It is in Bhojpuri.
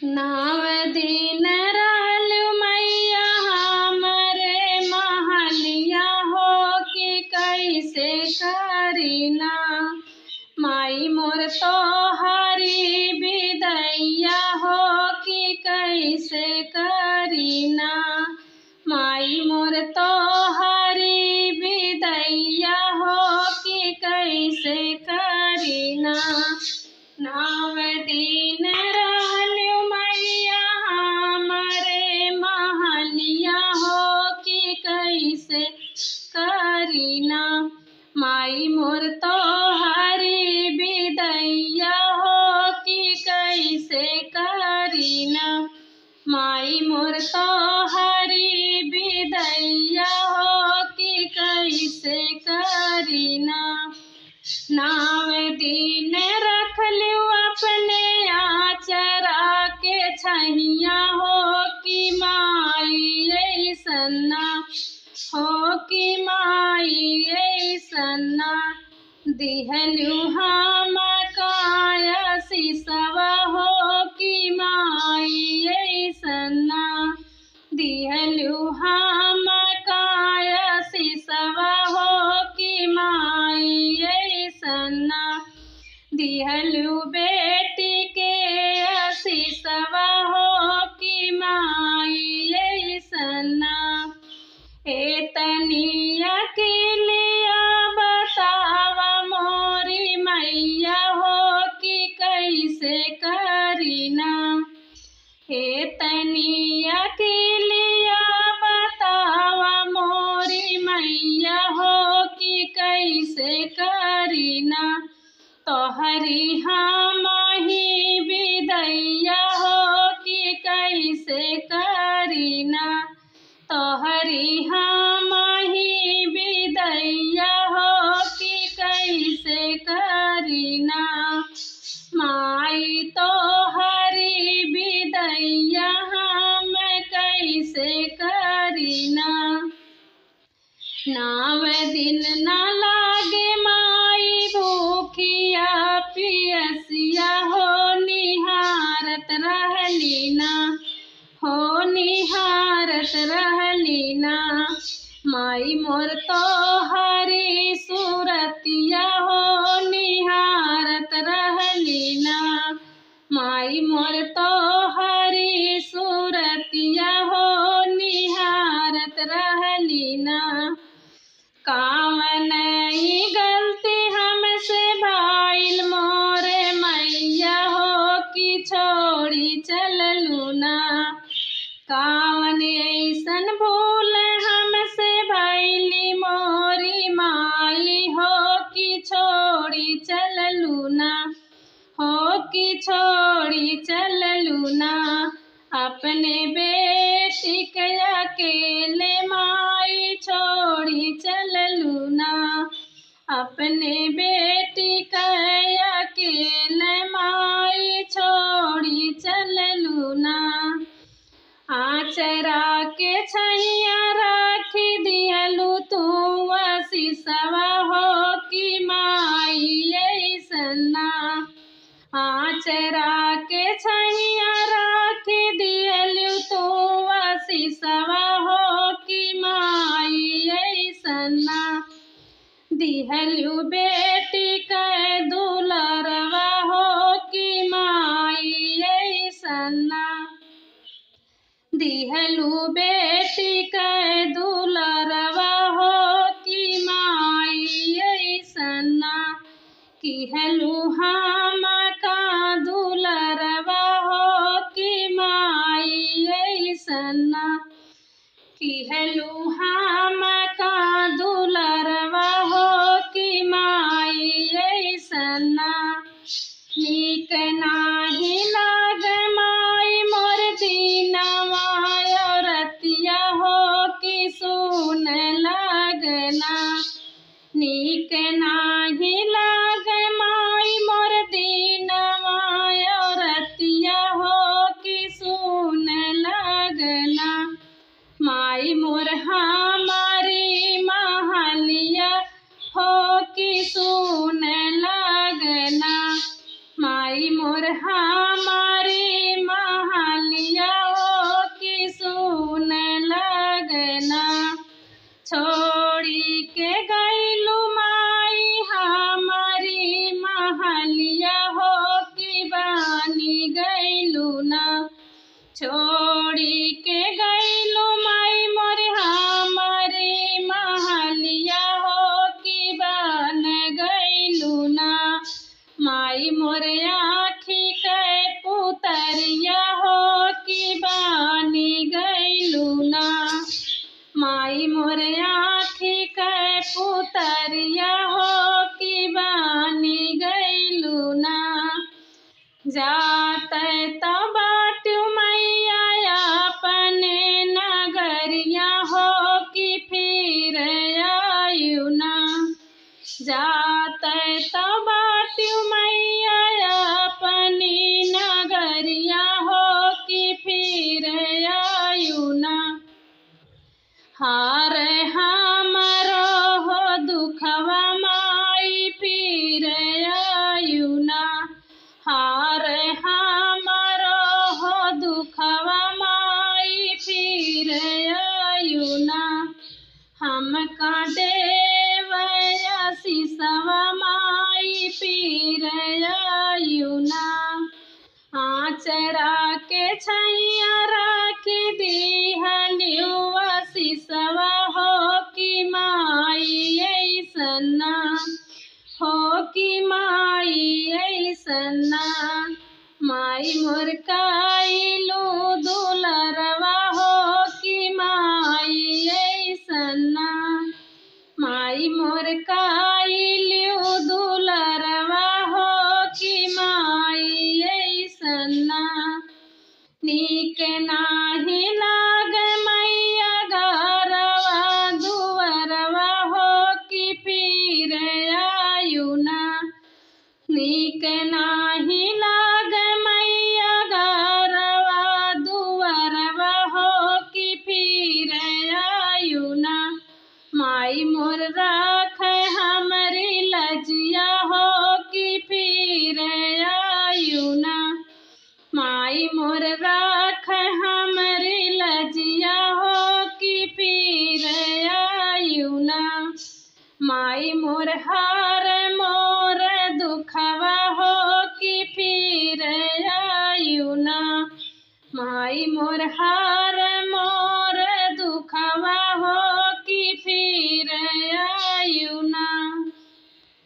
नाव दिन रहलु मैया हमरे महलिया हो कि कैसे करीना। माई मोर तोहरी बिदैया हो कि कैसे करीना। माई मोर तोहरी बिदैया हो कि कैसे करीना। नाव दिन रहलु मैया हमरे महलिया हो कि कैसे करीना। माई मोर तोहरी बिदैया हो कि कैसे करीना। माई मोर तोहरी बिदैया हो कि कैसे करीना। नाव दिन रखलु अपने आचरा के छैया हो कि माई ऐसना। हो कि माई ऐसना। दिहलु हम काया सिसवा हो कि माई ऐसना। दिहलु हम काया सिसवा हो कि माई ऐसना। दिहलु बेटी के आशीषवा हो कि माई ऐसना। एतनी अकेलिया बतावा मोरी मैया हो कि कैसे करीना। एतनी अकेलिया बतावा मोरी मैया हो कि कैसे करीना। तोहरी हम ही बिदैया हो कि कैसे करीना। तोहरी हम ही बिदैया हो कि कैसे करीना। माई तोहरी बिदैया हम कैसे करीना। नाव दिन न लागे माई भूखिया पियसिया हो निहारत रहलीना। हो निहारत रहलीना। माई मोर तोहरी सूरतिया हो निहारत रहलीना। माई मोर तोहरी सूरतिया हो निहारत रहलीना। कावन गलती हमसे भाईल मोरे मैया हो कि छोड़ी चललू ना। कावन ऐसन भूल हमसे भइली मोरी माई हो कि छोड़ी चललू ना। हो कि छोड़ी चललू ना। अपने बेटी के अकेले माई छोड़ी चललू ना। अपने बेटी के अकेले माई छोड़ी चललू ना। आचरा के छैया राखी दिहलु तू आशीषवा हो कि माई ऐसना। आचरा के छैया राखी दिहलु तू आशीषवा हो कि माई ऐसना। दिहलु बेटी के दुलरवा हो कि माई ऐसना। दिहलु बेटी के दुलरवा हो कि माई ऐसना। किहलु हम का दुलरवा हो कि माई ऐसना। किहलु हम का दुलरवा हो कि माई ऐसना। नीक नाही लाग माई मोर दीनवा औरतिया हो कि सुन लगना। नीक नाही लाग माई मोर दीनवा औरतिया हो कि सुन लगना। माई मोर हम छोड़ी के गईलू माई मोरे हमारी महलिया हो कि बन गईलू ना। माई मोरे आँखी के पुतरिया हो कि बनी गईलू ना। माई मोरे आँखी के पुतरिया हो कि बनी गईलू ना। जाते तो बाटू मैया अपने नगरिया हो कि फिर आयु ना। जाते तो बाटू मैया अपनी नगरिया हो कि फिर आयु ना। हार हमरो हो दुखवा माई फिर आयु ना। हार हमरो हो दुखवा माई फिर आयु ना। हम का देव आशीषवा माई फिर आयु ना। आचरा के छैया रख दीहलियू आशीषवा हो कि माई ऐसना। हो कि माई ऐसना। माई मोर कइलू दुलरवा हो कि माई ऐसना। माई मोर कइलू दुलरवा हो कि माई ऐसना। नीक नाही